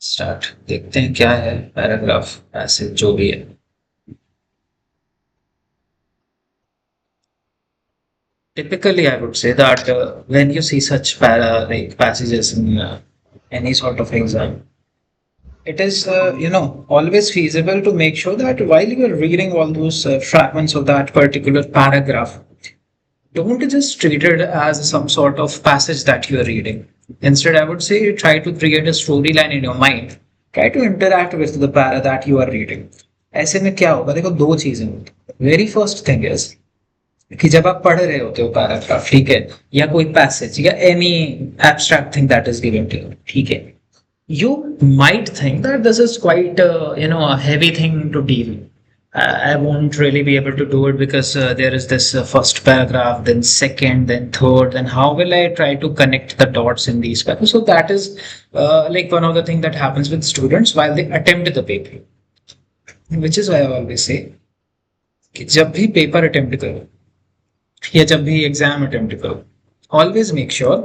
Start देखते हैं क्या है पैराग्राफ ऐसे जो भी है. Typically, I would say that when you see such like passages in any sort of exam, it is always feasible to make sure that while you are reading all those fragments of that particular paragraph, don't just treat it as some sort of passage that you are reading. Instead, I would say try to create a storyline in your mind. Try to interact with the para that you are reading. ऐसे में क्या होगा, देखो दो चीजें होती. Very first thing is कि जब आप पढ़ रहे होते हो पैराग्राफ, ठीक है, या कोई पैसेज या any abstract thing that is given to you, ठीक है, you might think that this is quite a heavy thing to deal. I won't really be able to do it because there is this first paragraph, then second, then third, then how will I try to connect the dots in these paragraphs? So that is like one of the things that happens with students while they attempt the paper, which is why I always say कि जब भी paper attempt करो या जब भी exam attempt करो, always make sure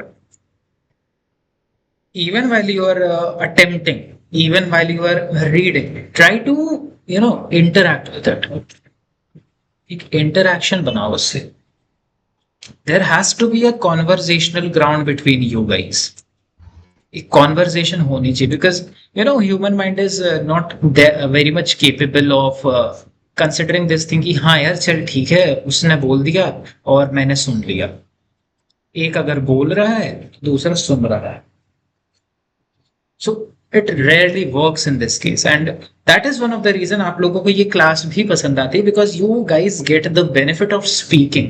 even while you are attempting, even while you are reading, try to interact with it. एक interaction बनाओ उससे. There has to be a conversational ground between you guys. एक conversation होनी चाहिए because human mind is not very much capable of considering this thing कि हाँ यार चल ठीक है उसने बोल दिया और मैंने सुन लिया. एक अगर बोल रहा है दूसरा सुन रहा है. So it rarely works in this case and that is one of the reason आप लोगों को ये क्लास भी पसंद आती है because you guys get the benefit of speaking.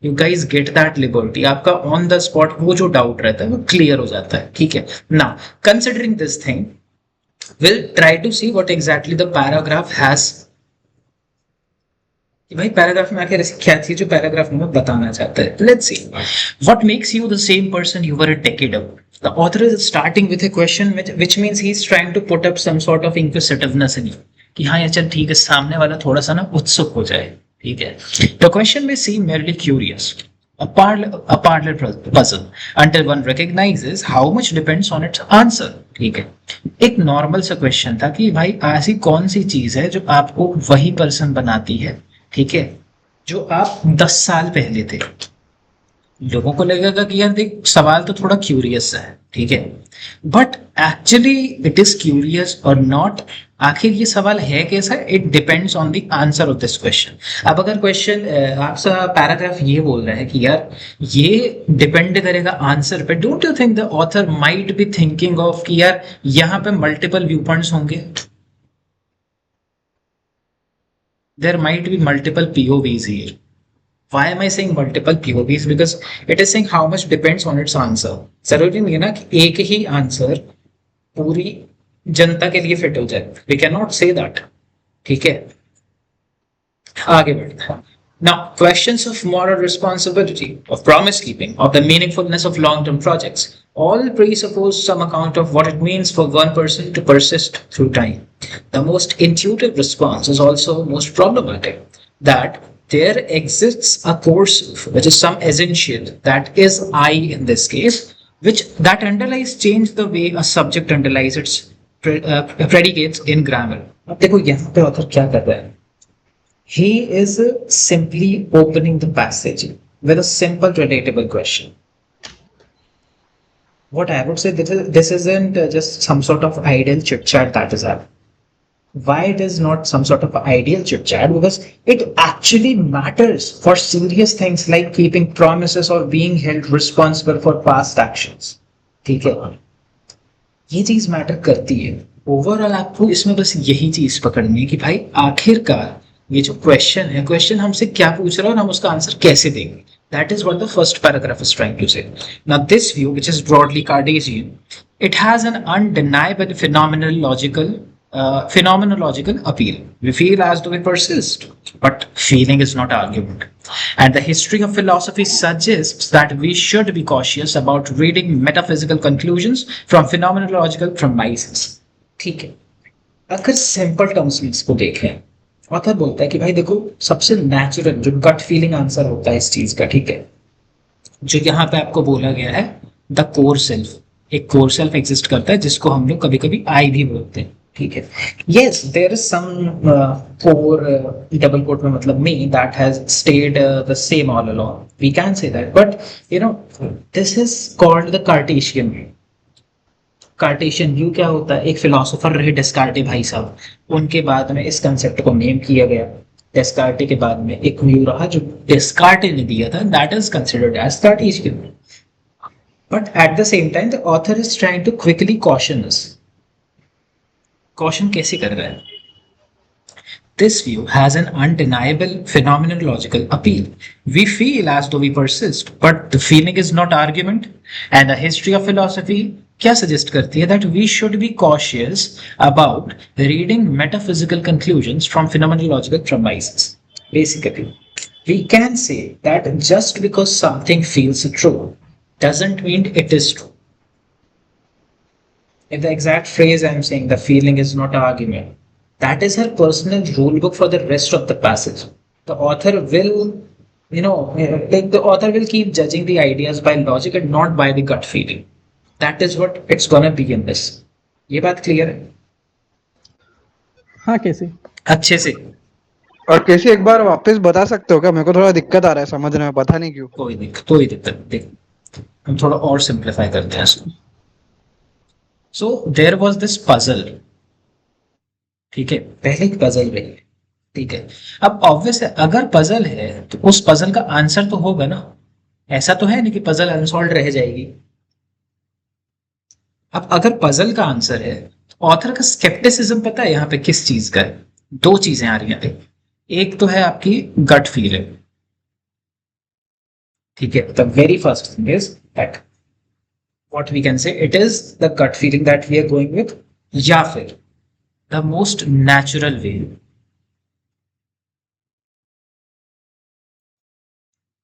You guys get that liberty. आपका ऑन द स्पॉट वो जो डाउट रहता है वो क्लियर हो जाता है. ठीक है ना. Considering this thing will try to see what exactly the paragraph has. भाई पैराग्राफ में आखिर ऐसी क्या थी जो पैराग्राफ में बताना चाहता है. Let's see what makes you the same person you were a decade ago. The author is starting with a question which means he is trying to put up some sort of inquisitiveness in you कि हाँ यार चल ठीक है सामने वाला थोड़ा सा ना उत्सुक हो जाए. ठीक है. The question may seem merely curious, a parlor puzzle until one recognizes how much depends on its answer. ठीक है. एक नॉर्मल सा क्वेश्चन था कि भाई ऐसी कौन सी चीज है जो आपको वही पर्सन बनाती है, ठीक है, जो आप 10 साल पहले थे. लोगों को लगेगा कि यार देख सवाल तो थोड़ा क्यूरियस है, ठीक है, but actually it is curious और नॉट. आखिर ये सवाल है कैसा, it depends on the answer of this question. अब अगर क्वेश्चन आपका पैराग्राफ ये बोल रहा है कि यार ये डिपेंड करेगा आंसर पे, don't you think the author might be thinking of कि यार यहाँ पे मल्टीपल व्यू पॉइंट्स होंगे. There might be multiple POVs here. Why am I saying multiple POVs? Because it is saying how much depends on its answer. जरूरी नहीं है ना कि एक ही आंसर पूरी जनता के लिए फिट हो जाए. We cannot say that. ठीक है. आगे बढ़ते हैं. Now, questions of moral responsibility, of promise keeping, of the meaningfulness of long-term projects, all presuppose some account of what it means for one person to persist through time. The most intuitive response is also most problematic. That there exists a course which is some essential, that is I in this case, which that underlies change the way a subject underlies its predicates in grammar. अब देखो यहाँ पे author क्या कर रहा है. He is simply opening the passage with a simple relatable question. What I would say, this isn't just some sort of ideal chit chat that is happening. Why it is not some sort of ideal chit chat? Because it actually matters for serious things like keeping promises or being held responsible for past actions. ठीक है, ये चीज matter करती है. Overall आपको इसमें बस यही चीज पकड़नी है कि भाई आखिरकार ये जो क्वेश्चन है, क्वेश्चन हमसे क्या पूछ रहा है और हम उसका आंसर कैसे देंगे. That is what the first paragraph is trying to say. Now, this view, which is broadly Cartesian, it has an undeniable phenomenological appeal. We feel as though we persist, but feeling is not argument. And the history of philosophy suggests that we should be cautious about reading metaphysical conclusions from phenomenological premises. ठीक है. अगर simple terms में इसको देखें, author बोलता है कि भाई देखो सबसे नेचुरल जो गट फीलिंग आंसर होता है इस चीज का, ठीक है, जो यहाँ पे आपको बोला गया है द कोर सेल्फ, एक कोर सेल्फ एग्जिस्ट करता है जिसको हम लोग कभी कभी आई भी बोलते हैं, ठीक है. Yes, there is some core, double quote में मतलब me, that has stayed the same all along, we can say that, but you know this is called the Cartesian. Cartesian view क्या होता है? एक फिलोसोफर रहे डेस्कार्टे भाई साहब, उनके बाद में इस कंसेप्ट को नेम किया गया. डेस्कार्टे के बाद में एक व्यू रहा जो डेस्कार्टे ने दिया था, that is considered as Cartesian. But at the same time, the author is trying to quickly caution us. Caution कैसे कर रहा है? This view has an undeniable phenomenological appeal. We feel as though we persist, but the feeling is not argument. And the history of philosophy क्या suggest करती है? That we should be cautious about reading metaphysical conclusions from phenomenological premises. Basically, we can say that just because something feels true doesn't mean it is true. If the exact phrase I'm saying, the feeling is not an argument, that is her personal rule book for the rest of the passage. The author will, like the author will keep judging the ideas by logic and not by the gut feeling. That is what it's gonna be in this. ये बात clear है? हाँ कैसे अच्छे से. और कैसे एक बार वापस बता सकते हो क्या? मेरे को थोड़ा दिक्कत आ रहा है समझने में, पता नहीं क्यों. कोई दिक्कत देख, हम थोड़ा और सिंप्लीफाई करते हैं इसको. So there was this puzzle, ठीक है, पहले एक पजल रही, ठीक है. अब ऑब्वियस है, अगर पजल है तो उस पजल का आंसर तो होगा ना. ऐसा तो है नहीं कि पजल अनसॉल्व रह जाएगी. अब अगर पजल का आंसर है तो ऑथर का स्केप्टिसिज्म पता है यहाँ पे किस चीज का है? दो चीजें आ रही हैं. एक तो है आपकी गट फीलिंग, ठीक है. The very first thing is that what we can say, it is the gut feeling that we are going with, या फिर the most natural way.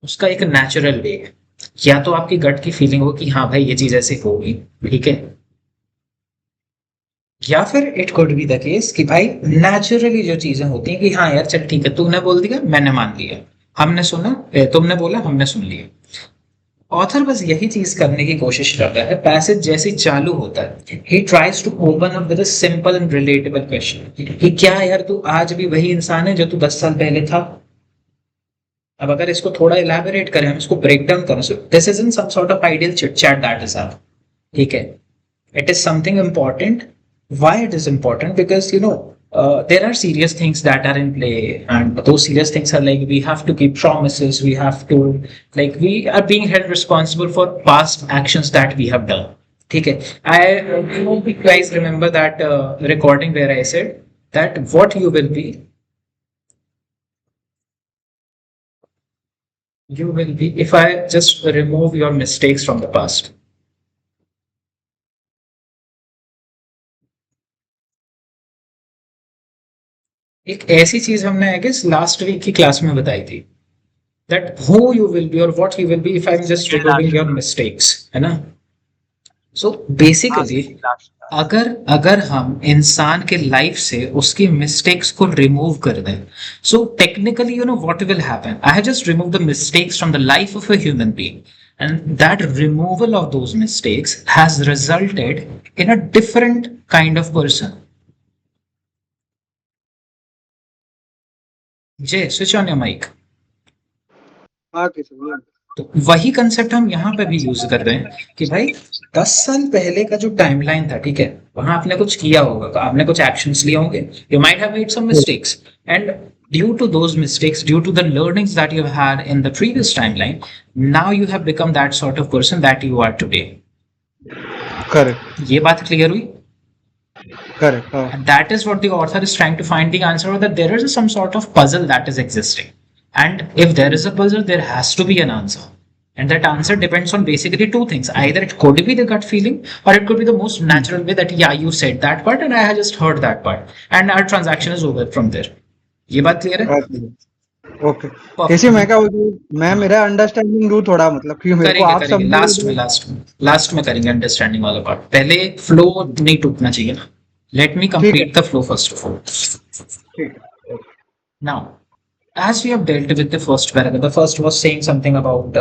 उसका एक नेचुरल वे है. या तो आपकी गट की फीलिंग हो कि हाँ भाई ये चीज ऐसे होगी, ठीक है, या फिर it could be the case कि भाई नेचुरली जो चीजें होती हैं कि हाँ यार चल ठीक है, तूने बोल दिया मैंने मान लिया, हमने सुना, तुमने बोला हमने सुन लिया. ऑथर बस यही चीज करने की कोशिश कर रहा है. पैसेज जैसे चालू होता है, he tries to open up with a simple and relatable question कि क्या यार तू आज भी वही इंसान है जो तू 10 साल पहले था? अब अगर इसको थोड़ा इलैबोरेट करें, हम इसको ब्रेक डाउन करें, this is in some sort of ideal chit chat that is up, ठीक है. It is something important. Why it is important? Because there are serious things that are in play, and those serious things are like we have to keep promises, we have to, like, we are being held responsible for past actions that we have done, ठीक है. I hope you guys remember that recording where I said that what you will be if I just remove your mistakes from the past. एक ऐसी चीज हमने I guess last week की class में बताई थी, that who you will be और what you will be if I am just removing your mistakes, है ना. सो बेसिकली अगर हम इंसान के लाइफ से उसकी मिस्टेक्स को रिमूव कर दें, so technically you know what will happen, I have just remove the mistakes from the life of a human being, and that removal of those mistakes has resulted in a different kind of person. जय, switch on your mic. हाँ कैसे बोला? तो वही concept हम यहाँ पे भी यूज कर रहे हैं कि भाई 10 साल पहले का जो टाइमलाइन था, ठीक है, वहां आपने कुछ किया होगा, आपने कुछ एक्शंस लिए होंगे, you might have made some mistakes, and due to those mistakes, due to the learnings that you had in the previous timeline, now you have become that sort of person that you are today. Correct. ये बात clear हुई? Correct. हाँ. And that is what the author is trying to find the answer, or that there is some sort of puzzle that is existing. And if there is a puzzle, there has to be an answer. And that answer depends on basically two things. Either it could be the gut feeling, or it could be the most natural way that, yeah, you said that part and I have just heard that part. And our transaction is over from there. ये बात clear है? Okay. कैसे मैं क्या बोलूं, मैं मेरा understanding दूं थोड़ा, मतलब कि मेरे को आप करेंगे लास्ट में करेंगे अंडरस्टैंडिंग वाला पार्ट. पहले फ्लो नहीं टूटना चाहिए ना. Let me complete the flow first of all. Now, as we have dealt with the first paragraph, the first was saying something about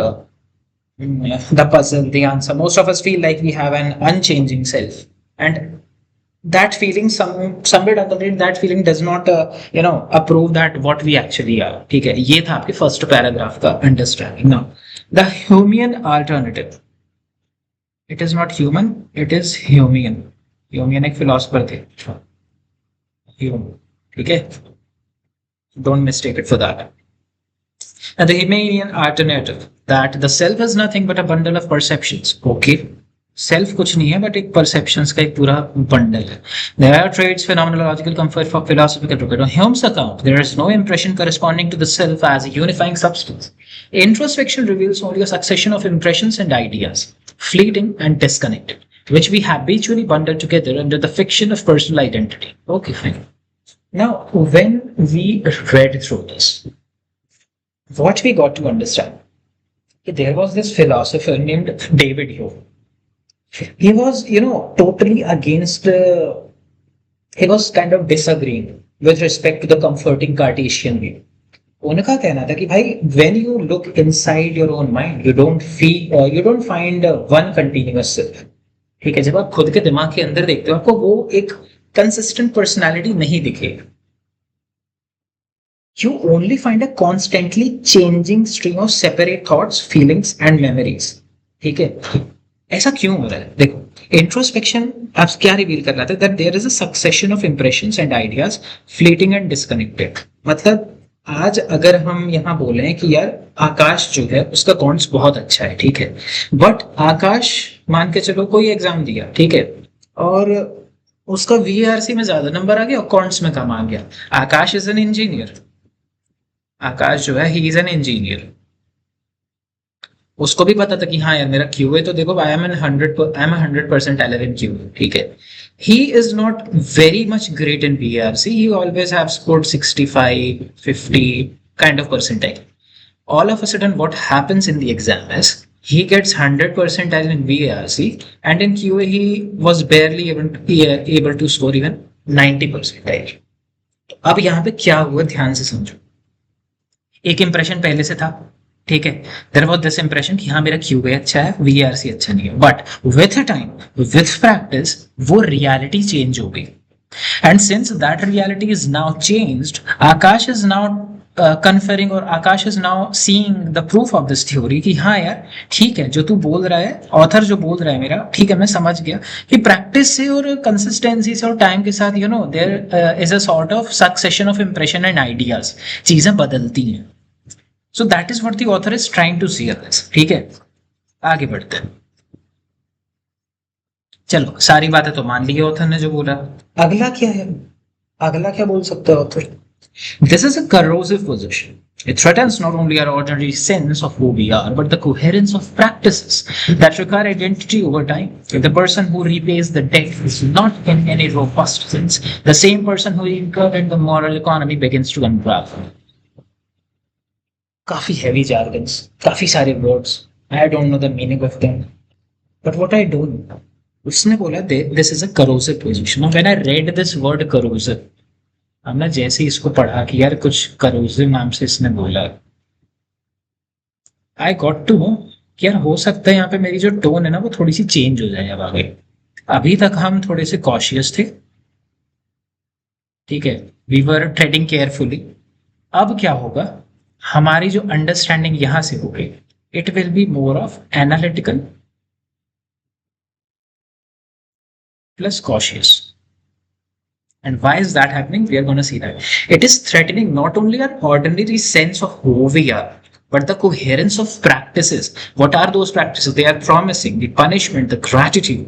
the puzzle, the answer. Most of us feel like we have an unchanging self, and that feeling, somewhere down the line, that feeling does not approve that what we actually are. ठीक है, ये था आपके first paragraph का understanding. Now the Humean alternative. It is not human, it is Humean. Humean एक philosopher थे, Hume. ठीक है, don't mistake it for that. And the Himalayan alternative that the self is nothing but a bundle of perceptions. Okay, self कुछ नहीं है but एक perceptions का एक पूरा bundle है. There are traits, phenomenological comfort for philosophical progress. On Hume's account, there is no impression corresponding to the self as a unifying substance. Introspection reveals only a succession of impressions and ideas, fleeting and disconnected, which we habitually bundle together under the fiction of personal identity. Okay, fine. Now, when we read through this, what we got to understand, there was this philosopher named David Hume. He was, totally against, he was kind of disagreeing with respect to the comforting Cartesian view. उनका कहना था कि भाई, when you look inside your own mind, you don't find one continuous self. ठीक है, जब आप खुद के दिमाग के अंदर देखते हो, आपको वो एक consistent personality नहीं दिखेगी. You only find a constantly changing stream of separate thoughts, feelings and memories. ठीक है, ऐसा क्यों हो रहा है? देखो, इंट्रोस्पेक्शन आप क्या रिवील कर रहा था? That there is a succession of impressions and ideas, fleeting and disconnected. मतलब आज अगर हम यहाँ बोले कि यार आकाश जो है उसका कॉन्ट्स बहुत अच्छा है, ठीक है, बट आकाश मान के चलो कोई एग्जाम दिया, ठीक है, और उसका वीआरसी में ज्यादा नंबर आ गया और कॉन्ट्स में कम आ गया. आकाश इज एन इंजीनियर. आकाश जो है, ही इज एन इंजीनियर. उसको भी पता था कि हाँ यार मेरा क्यू है, तो देखो आई एम 100% एलर इन क्यू. ठीक है, he is not very much great in BRC. He always have scored 65, 50 kind of percentile. All of a sudden, what happens in the exam is he gets 100 percentile in BRC, and in QA he was barely able to score even 90 percentile. अब यहाँ पे क्या हुआ, ध्यान से समझो. एक impression पहले से था, ठीक है, देयर वाज दिस इंप्रेशन कि हाँ मेरा QA अच्छा है, VRC अच्छा नहीं है, but with time, with practice, वो रियलिटी चेंज हो गई. And since that reality is now changed, Akash is now conferring, और Akash is now seeing the proof of this theory कि हाँ यार ठीक है, जो तू बोल रहा है, ऑथर जो बोल रहा है मेरा, ठीक है, मैं समझ गया कि प्रैक्टिस से और कंसिस्टेंसी से और टाइम के साथ there is a sort of succession of impression and ideas, चीजें बदलती हैं. So that is what the author is trying to see us. ठीक है, आगे बढ़ते हैं. चलो, सारी बातें तो मान ली ऑथर ने जो बोला. अगला क्या है? अगला क्या बोल सकता है author? This is a corrosive position. It threatens not only our ordinary sense of who we are, but the coherence of practices that require identity over time. If the person who repays the debt is not in any robust sense, the same person who incurred in the moral economy begins to unravel. काफी heavy jargons, काफी सारे words. I don't know the meaning of them. But what I do know, उसने बोला this is a corrosive position. Now when I read this word corrosive, हमने जैसे ही इसको पढ़ा कि यार कुछ corrosive नाम से इसने बोला, I got to know कि यार हो सकता है यहाँ पे मेरी जो टोन है ना वो थोड़ी सी चेंज हो जाए अब आगे. अभी तक हम थोड़े से cautious थे, ठीक है, we were treading carefully. अब क्या होगा, हमारी जो अंडरस्टैंडिंग यहां से होगी, it will be more of analytical plus cautious. And why is that happening? We are going to see that. It is threatening not only our ordinary sense of who we are, but the coherence of practices. What are those practices? They are promising, the punishment, the gratitude.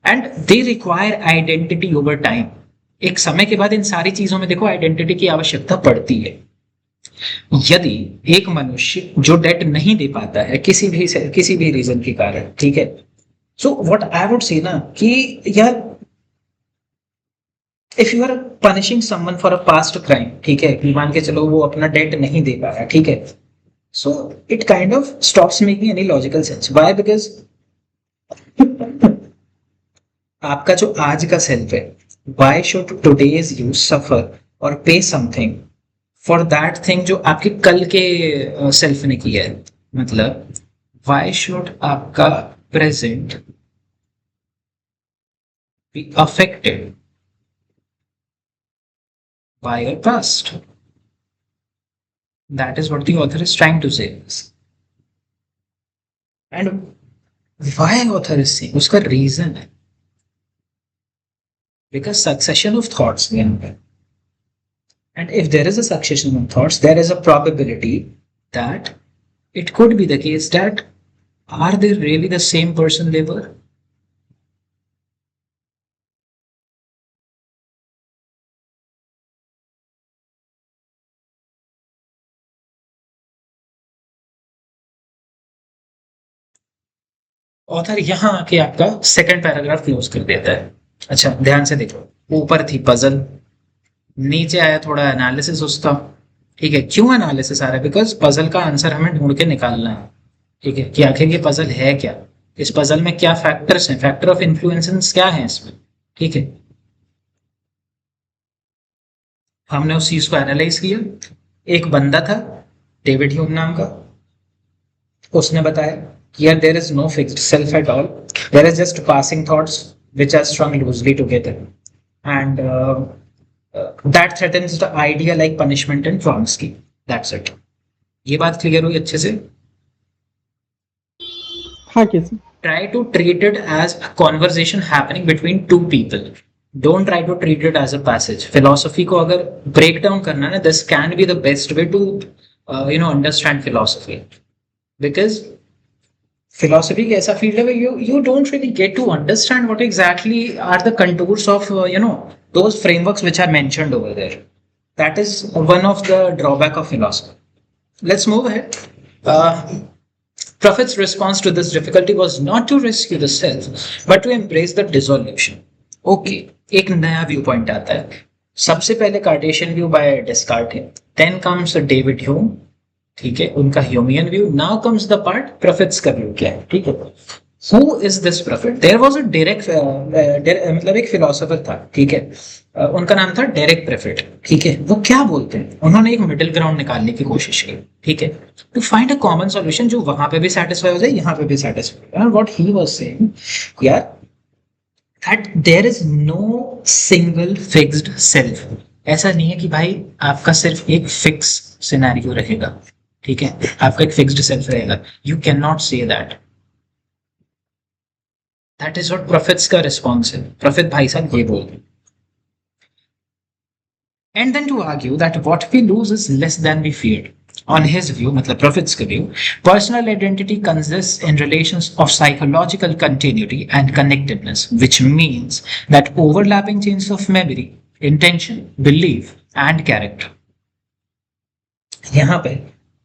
And they require identity over time. एक समय के बाद इन सारी चीजों में देखो identity की आवश्यकता पड़ती है. यदि एक मनुष्य जो डेट नहीं दे पाता है किसी भी रीजन के कारण, ठीक है, सो व्हाट आई वुड से ना कि यार if you are punishing someone for a past crime, ठीक है, मान के चलो वो अपना डेट नहीं दे पाया, ठीक है, so it kind of stops making any logical sense. Why? Because आपका जो आज का सेल्फ है, why should today's you suffer और पे समथिंग फॉर दैट थिंग जो आपके कल के सेल्फ ने किया है. मतलब why should आपका present be affected by your past? That is what the author is trying to say. And why author is saying, उसका reason है, because succession of thoughts यहाँ पे, and if there is a succession of thoughts, there is a probability that it could be the case that are they really the same person they were? Author यहाँ आके आपका second paragraph close कर देता है. अच्छा ध्यान से देखो, ऊपर थी पजल, नीचे आया थोड़ा एनालिसिस उसका. ठीक है, क्यों एनालिसिस आ रहा है? बिकॉज पजल का आंसर हमें ढूंढ के निकालना है. ठीक है, कि आखिर ये पजल है क्या, इस पजल में क्या फैक्टर्स हैं, फैक्टर ऑफ इन्फ्लुएंसेस क्या है इसमें. ठीक है, हमने उस चीज को एनालाइज किया. एक बंदा था डेविड ह्यूम नाम का, उसने बताया कि यार there is no fixed self at all, there is just passing thoughts which are strung loosely together and that threatens the idea like punishment and Chomsky. That's it. ये बात क्लियर हुई अच्छे से? हाँ कैसे? Try to treat it as a conversation happening between two people. Don't try to treat it as a passage. Philosophy को अगर break down करना है ना, this can be the best way to understand philosophy. Because philosophy एक ऐसा field है where you don't really get to understand what exactly are the contours of those frameworks which are mentioned over there. That is one of the drawback of philosophy. Let's move ahead. Prophet's response to this difficulty was not to rescue the self, but to embrace the dissolution. Okay, एक नया view point आता है. सबसे पहले Cartesian view bye डेस्कार्ट है, then comes David Hume. ठीक है, उनका Humean view. Now comes the Parfit's का व्यू क्या है. ठीक है, who is this Parfit? There was a direct मतलब एक फिलोसोफर था. ठीक है, उनका नाम था डेरेक प्रॉफिट. ठीक है, वो क्या बोलते हैं, उन्होंने एक मिडिल ग्राउंड निकालने की कोशिश की. ठीक है, to find a common solution जो वहां पे भी सेटिस्फाई हो जाए, यहाँ पे भी satisfy. What he was saying यार, that there is no single fixed self. ऐसा नहीं है कि भाई आपका सिर्फ एक फिक्स सिनेरियो रहेगा. ठीक है, आपका एक फिक्स्ड सेल्फ रहेगा. You can not say that. That is what profits का रिस्पॉन्स है. प्रॉफिट भाई साहब ये बोल रहे हैं. And then to argue that what we lose is less than we feared. On his view, मतलब Prophet's view, personal identity consists in relations of psychological continuity and connectedness, which means that overlapping chains of memory, intention, belief, and character. यहाँ पे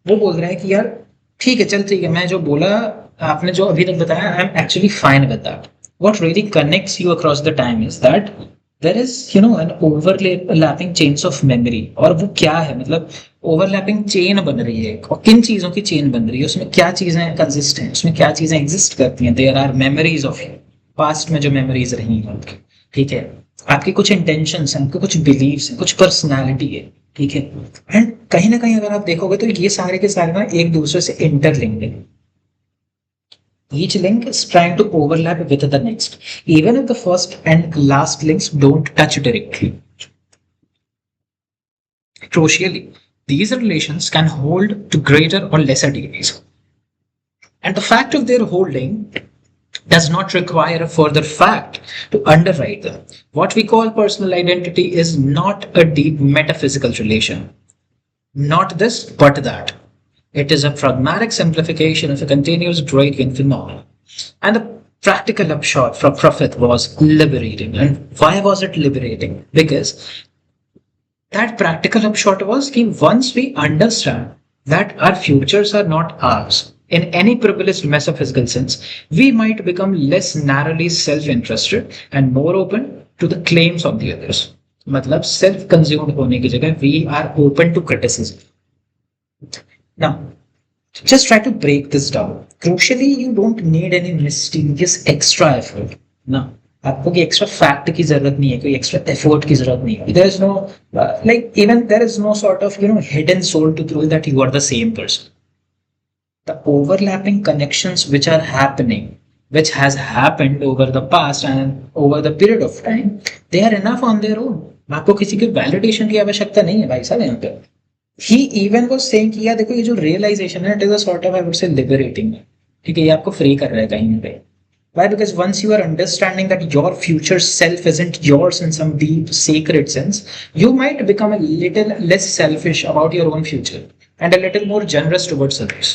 वो बोल रहा है कि यार ठीक है, चल ठीक है, मैं जो बोला, आपने जो अभी तक बताया, I am actually fine with that. What really connects you across the time is that there is an overlapping chains of memory. और वो क्या है, मतलब ओवरलैपिंग चेन बन रही है. और किन चीजों की चेन बन रही है, उसमें क्या चीजें कंसिस्ट हैं, उसमें क्या चीजें एग्जिस्ट करती हैं. There are memories of past में जो मेमोरीज रही हैं उनकी. ठीक है, आपके कुछ इंटेंशंस हैं, आपके कुछ बिलीव्स हैं, कुछ पर्सनालिटी है. ठीक है, एंड कहीं ना कहीं अगर आप देखोगे तो ये सारे के सारे ना एक दूसरे से इंटरलिंक्ड है. Each link is trying to overlap with the next, even if the first and last links don't touch directly. Crucially, these relations can hold to greater or lesser degrees. And the fact of their holding does not require a further fact to underwrite them. What we call personal identity is not a deep metaphysical relation. Not this, but that. It is a pragmatic simplification of a continuous Drake phenomenon. And the practical upshot from Prophet was liberating. And why was it liberating? Because that practical upshot was that once we understand that our futures are not ours, in any privileged metaphysical sense, we might become less narrowly self-interested and more open to the claims of the others. मतलब self-consumed होने की जगह we are open to criticism. Now, just try to break this down. Crucially, you don't need any mysterious extra effort. No, आपको कोई extra fact की जरूरत नहीं है, कोई extra effort की जरूरत नहीं है. There is no even there is no sort of hidden soul to prove that you are the same person. the overlapping connections which are happening, which has happened over the past and over the period of time, they are enough on their own. आपको किसी की validation की आवश्यकता नहीं है भाई साहब यहाँ पे. He even was saying कि यार देखो ये जो रियलाइजेशन है, it is a sort of I would से लिबरेटिंग. ठीक है, ये आपको फ्री कर रहा है कहीं पे. Why? Because once you are understanding that your future self isn't yours in some deep, sacred sense, you might become a little less selfish about your own future and a little more generous towards others.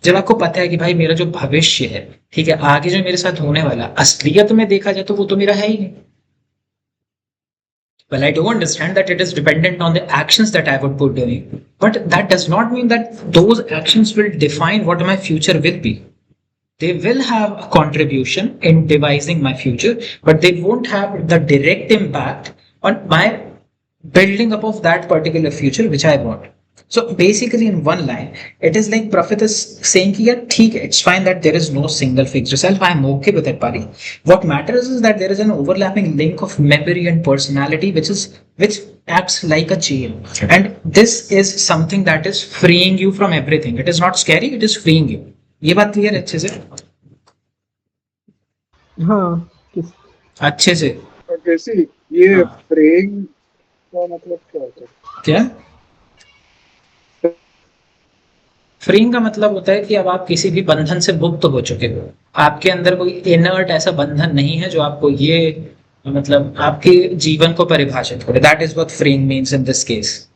जब आपको पता है कि भाई मेरा जो भविष्य है, ठीक है, आगे जो मेरे साथ होने वाला, असलियत में देखा जाए तो वो तो मेरा है ही नहीं. Well, I do understand that it is dependent on the actions that I would put doing, but that does not mean that those actions will define what my future will be. They will have a contribution in devising my future, but they won't have the direct impact on my building up of that particular future which I want. So basically, in one line, it is like Prophet is saying, yeah, it's fine that there is no single fixed self. I am okay with it, buddy. What matters is that there is an overlapping link of memory and personality, which acts like a chain. And this is something that is freeing you from everything. It is not scary, it is freeing you. ये बात clear है अच्छे से? हाँ अच्छे से. कैसी ये हाँ. प्रेइंग का मतलब क्या होता है? क्या? फ्रीइंग का मतलब होता है कि अब आप किसी भी बंधन से मुक्त हो चुके हो. आपके अंदर कोई इनर्ट ऐसा बंधन नहीं है जो आपको ये मतलब आपके जीवन को परिभाषित करे. That is what freeing means in this case.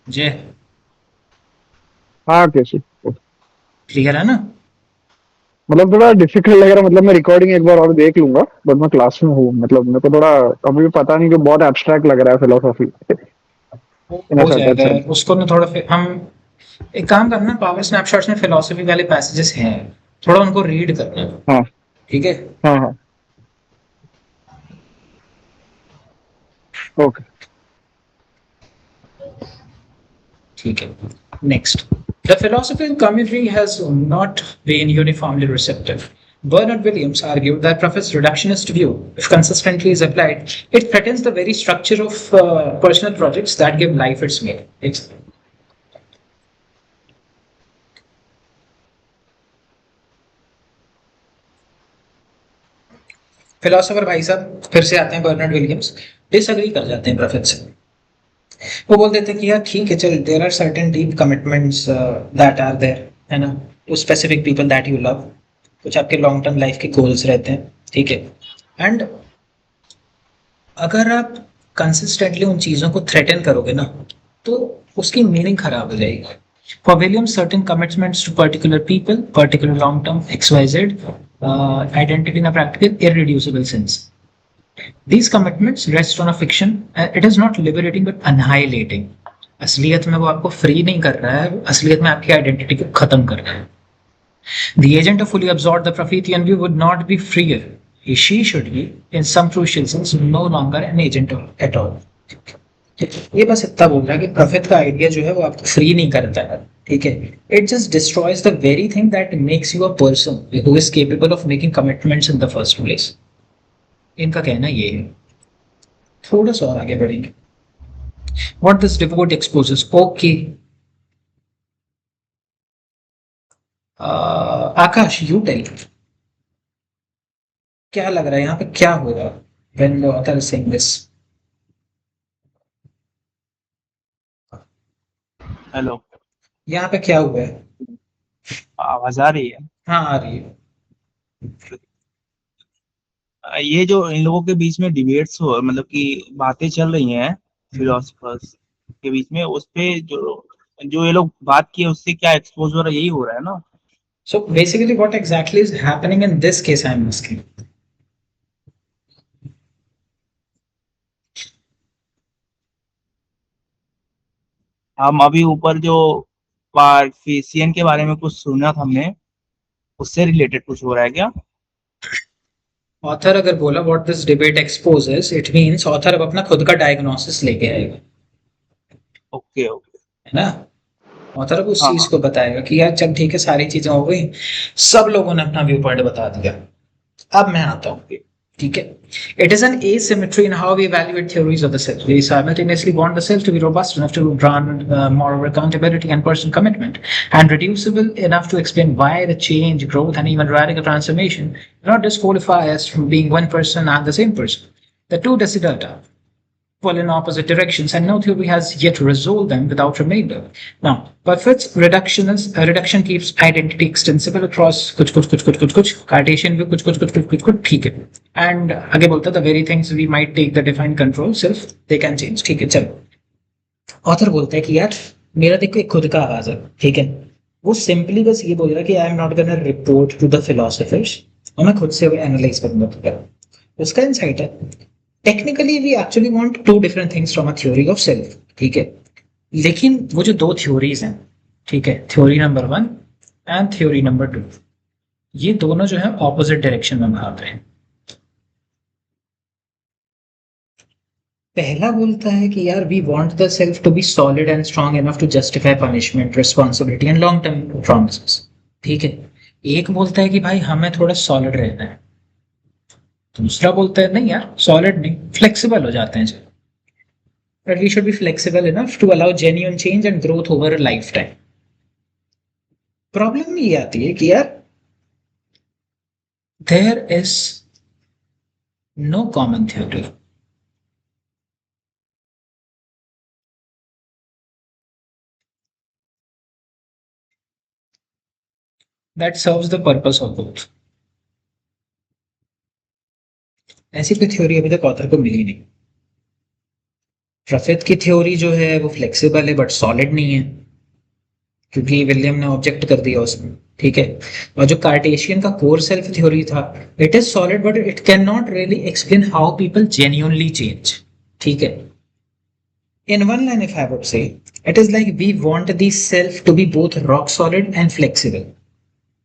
जी हाँ कैसी क्लियर है ना? मतलब थोड़ा डिफिकल्ट लग रहा है, मतलब मैं रिकॉर्डिंग एक बार और देख लूंगा, बट मैं क्लास में हूँ, मतलब मेरे को थोड़ा अभी भी पता नहीं, कि बहुत एब्स्ट्रैक्ट लग रहा है फिलोसॉफी इन अ हो सर्टेन जाएगा सेंस. उसको ना. थोड़ा हम एक काम करना, पावर स्नैपशॉट्स में फिलोसफी वाले पैसेजेस हैं, थोड़ा उनको रीड करना. हाँ ठीक है. हाँ हाँ ओके. ठीक है. Next, the philosophical community has not been uniformly receptive. Bernard Williams argued that Prophet's reductionist view, if consistently is applied, it threatens the very structure of personal projects that give life its meaning. Philosopher भाई साहब फिर से आते हैं Bernard Williams, disagree कर जाते हैं profit से. वो बोल देते हैं कि यार ठीक है चल, there are certain deep commitments that are there, है ना, to specific people that you love. कुछ आपके लॉन्ग टर्म लाइफ के गोल्स रहते हैं, ठीक है. एंड अगर आप कंसिस्टेंटली उन चीज़ों को थ्रेटन करोगे ना, तो उसकी मीनिंग खराब हो जाएगी. For Williams, certain commitments to particular people, particular long-term XYZ identity in a practical, irreducible sense. These commitments rest on a fiction. It is not liberating but annihilating. असलियत में वो आपको फ्री नहीं कर रहा है, असलियत में आपकी आइडेंटिटी को खत्म कर रहा है. The agent of fully absorbed the Prophethian view would not be freer. She should be, in some crucial sense, no longer an agent at all. ये बस इतना बोल रहा है कि प्रॉफिट का आइडिया जो है वो आपको फ्री नहीं करता है. ठीक है. It just destroys the very thing that makes you a person who is capable of making commitments in the first place. इनका कहना ये है. थोड़ा सा और आगे बढ़ेंगे. What this devote exposes. Okay Akash, you tell, क्या लग रहा है यहाँ पे क्या होगा when the author is saying this? Hello, यहाँ पे क्या हुआ है? आवाज आ रही है? हाँ आ रही है. ये जो इन लोगों के बीच में डिबेट्स हो, मतलब कि बातें चल रही हैं फिलोसफर्स के बीच में, उस पे जो जो ये लोग बात किए उससे क्या एक्सपोज हो रहा है, यही हो रहा है ना. So basically, what exactly is happening in this case, I'm asking. हम अभी ऊपर जो पार्फिशियन के बारे में कुछ सुना था हमने, उससे रिलेटेड कुछ हो रहा है क्या? ऑथर अगर बोला what this debate exposes, it means author अब अपना खुद का डायग्नोसिस लेके आएगा. Okay okay. है ना. ऑथर अब उस हाँ चीज हाँ को बताएगा कि यार चल ठीक है, सारी चीजें हो गई, सब लोगों ने अपना व्यू पॉइंट बता दिया, अब मैं आता हूँ. ठीक है. It is an asymmetry in how we evaluate theories of the self. We simultaneously want the self to be robust enough to grant moral accountability and personal commitment, and reducible enough to explain why the change, growth, and even radical transformation do not disqualify us from being one person and the same person. The two desiderata pull in opposite directions, and no theory has yet resolved them without remainder. Now, Buffett's reduction keeps identity extensible across कुछ Cartesian view कुछ ठीक है. And आगे बोलता the very things we might take the defined control self they can change. ठीक है, चलो. Author बोलता है कि यार मेरा देखो एक खुद का आवाज है, ठीक है. वो सिंपली बस ये बोल रहा है कि I am not gonna report to the philosophers, और मैं खुद से वो एनालाइज करूंगा. उसका इंसाइट है technically we actually want two different things from a theory of self, ठीक है. लेकिन वो जो दो थ्योरीज हैं, ठीक है, theory number 1 and theory number 2, ये दोनों जो है ऑपोजिट डायरेक्शन में भाग रहे हैं. पहला बोलता है कि यार we want the self to be solid and strong enough to justify punishment, responsibility and long term promises, ठीक है. एक बोलता है कि भाई हमें थोड़ा सॉलिड रहना है, दूसरा बोलता है नहीं यार सॉलिड नहीं, फ्लेक्सिबल हो जाते हैं. But we should be flexible enough to allow genuine change and growth over a lifetime. Problem ये आती है कि यार there is no common theory. that serves the purpose of both. ऐसी कोई थ्योरी अभी तक ऑथर को मिली नहीं. रफेद की थ्योरी जो है वो फ्लेक्सिबल है बट सॉलिड नहीं है, क्योंकि विलियम ने ऑब्जेक्ट कर दिया उसमें, ठीक है. और जो कार्टेशियन का कोर सेल्फ थ्योरी था, it is solid but it can not really explain how people genuinely change, ठीक है. In one line, if I would say, it is like we want the self to be both rock solid and flexible.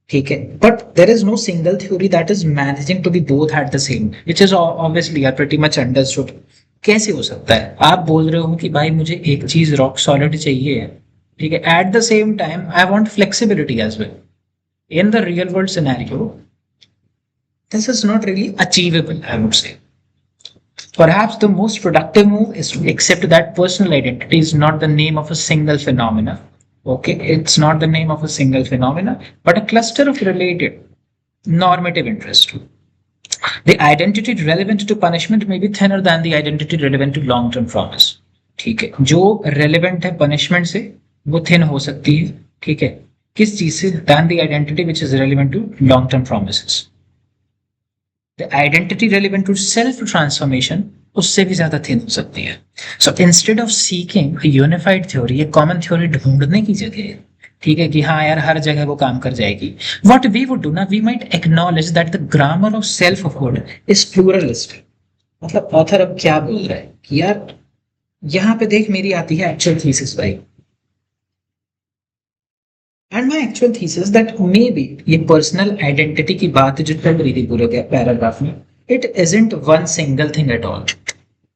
ठीक है, but there is no single theory that is managing to be both at the same, which is obviously are pretty much understood. कैसे हो सकता है? आप बोल रहे हो कि भाई मुझे एक चीज रॉक सॉलिड चाहिए, ठीक है, at the same time I want flexibility as well. In the real world scenario, this is not really achievable, I would say. Perhaps the most productive move is to accept that personal identity is not the name of a single phenomena. Okay, it's not the name of a single phenomena, but a cluster of related normative interest. The identity relevant to punishment may be thinner than the identity relevant to long-term promise. ठीक है, जो relevant है punishment से वो thin हो सकती है, ठीक है, किस चीज से? than the identity which is relevant to long-term promises. The identity relevant to self transformation उससे भी ज्यादा थिन हो सकती है. So instead of seeking a unified theory, एक common theory ढूंढने की जगह, ठीक है, कि हाँ यार हर जगह वो काम कर जाएगी, what we would do ना, we might acknowledge that the grammar of selfhood is pluralistic. मतलब ऑथर अब क्या बोल रहा है कि यार यहाँ पे देख मेरी आती है एक्चुअल थीसिस भाई. And my actual thesis that may be ये पर्सनल आइडेंटिटी की बात जो चल रही थी पूरे पैराग्राफ में, it isn't one single thing at all.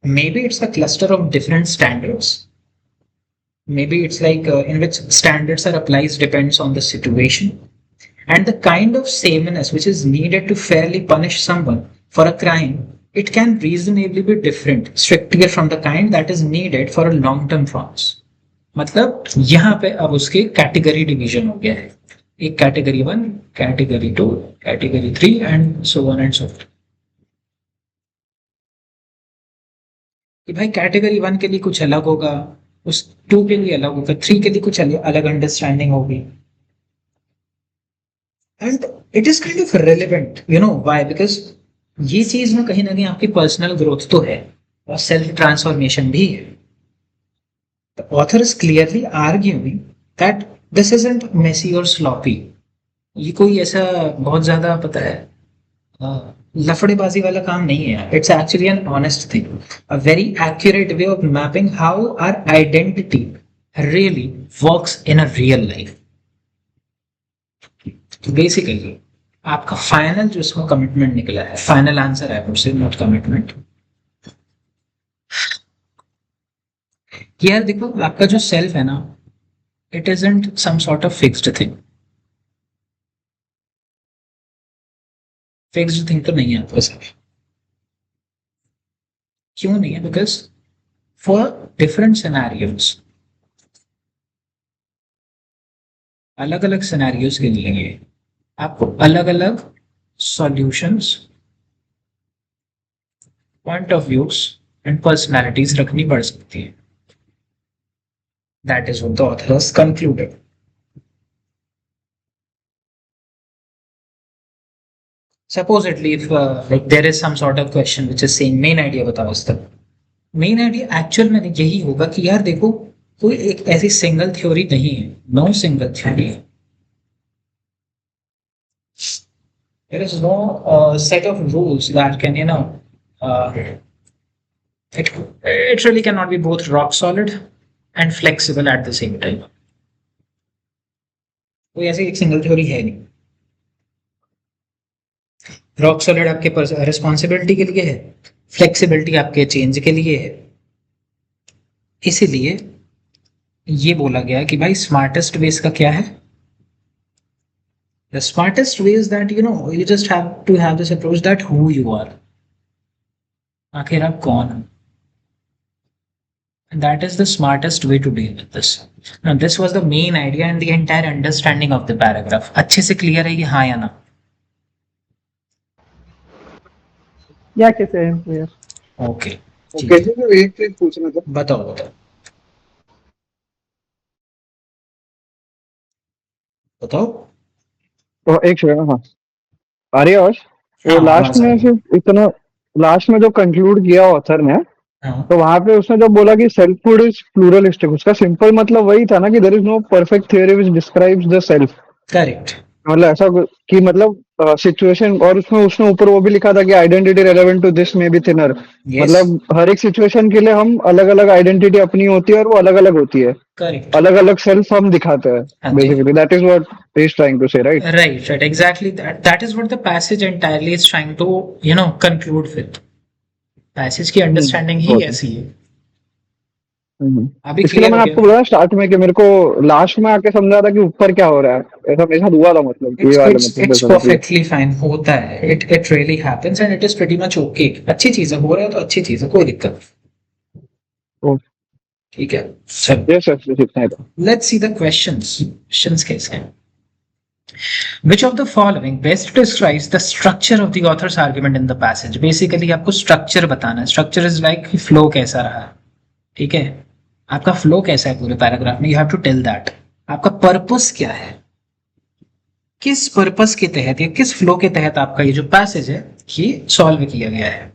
May be it's a cluster of different standards. Maybe it's like in which standards are applied depends on the situation and the kind of sameness which is needed to fairly punish someone for a crime. It can reasonably be different, strictly from the kind that is needed for a long-term promise. मतलब यहाँ पे अब उसके category division हो गया है, एक category 1, category 2, category 3 and so on and so forth. कि भाई कैटेगरी 1 के लिए कुछ अलग होगा, उस 2 के लिए अलग होगा, 3 के लिए कुछ अलग अंडरस्टैंडिंग होगी. And it is kind of relevant, you know why? Because ये चीज में कहीं ना कहीं आपकी पर्सनल ग्रोथ तो है और सेल्फ ट्रांसफॉर्मेशन भी है. The author is clearly arguing that this isn't messy or sloppy. ये कोई ऐसा बहुत ज्यादा पता है लफड़ेबाजी वाला काम नहीं है. It's actually an honest thing, a very accurate way of mapping how our identity really works in a real life. तो बेसिकली आपका फाइनल जो इसमें कमिटमेंट निकला है, final answer I would say, not commitment. यार देखो आपका जो सेल्फ है ना, it isn't some sort of fixed thing. Fixed thing तो नहीं है आपका सेल्फ. क्यों नहीं है? बिकॉज फॉर डिफरेंट सिनेरियोज, अलग अलग सिनेरियोज के लिए आपको अलग अलग solutions, point of views and personalities रखनी पड़ सकती है. That is what the author has concluded. Supposedly, if like there is some sort of question which is saying main idea बताओ इसका. मेन आइडिया एक्चुअल में यही होगा कि यार देखो, कोई एक ऐसी सिंगल थ्योरी नहीं है. No single theory. There is no set of rules that can, you know, it really cannot be both rock solid and flexible at the same time. कोई ऐसी एक सिंगल थ्योरी है नहीं. रॉक सॉलिड आपके responsibility के लिए है, flexibility आपके चेंज के लिए है. इसीलिए ये बोला गया कि भाई स्मार्टेस्ट वेज का क्या है? The smartest way is that you know you just have to have this approach that who you are. आखिर आप कौन हो? That is the smartest way to deal with this. Now, this was the main idea and the entire understanding of the paragraph. अच्छे से clear है ये, हाँ या ना? या कैसे है यार? ओके, ओके जी, तो एक चीज पूछना था. बताओ. तो एक सेकंड. हाँ, आ रही है आवाज? वो हाँ, लास्ट आवाज आ में रही है. सिर्फ इतना, लास्ट में जो कंक्लूड किया ऑथर ने, हाँ, तो वहां पे उसने जो बोला कि सेल्फहुड इज प्लूरलिस्टिक, उसका सिंपल मतलब वही था ना कि there is no perfect theory which describes the self. Correct. मतलब ऐसा कि मतलब सिचुएशन, और उसमें उसने ऊपर वो भी लिखा था कि identity relevant to this may be thinner. Yes, मतलब हर एक सिचुएशन के लिए हम अलग अलग आइडेंटिटी अपनी होती है और वो अलग अलग होती है, करेक्ट. अलग अलग सेल्फ हम दिखाते हैं. हाँ जी. Basically that is what he is trying to say, right? Right. Exactly that is what the passage entirely is trying to, you know, conclude with. Passage की अंडरस्टैंडिंग ही Okay. ऐसी है. अभी इसके लिए क्लियर मैंने हो आपको गया. बोला स्टार्ट में कि मेरे को लास्ट में आके समझा था कि ऊपर क्या हो रहा है. ऐसा मेरे साथ हुआ था, मतलब ये वाले मतलब It's basically. perfectly fine. होता है. It really happens and it is pretty much okay. अच्छी चीज है, हो रहा है तो अच्छी चीज है, कोई दिक्कत नहीं. Okay. ठीक है, चलो. Yes, yes, yes, इतना ही था. Let's see the questions. Questions कैसे हैं? Which of the following best describes the structure of the author's argument in the passage? Basically आपको structure बताना है. Structure is like flow कैसा रहा है. ठीक है, आपका फ्लो कैसा है पूरे पैराग्राफ में. You have to tell that. आपका पर्पस क्या है, किस पर्पस के तहत या किस फ्लो के तहत आपका ये जो पैसेज है ये सॉल्व किया गया है.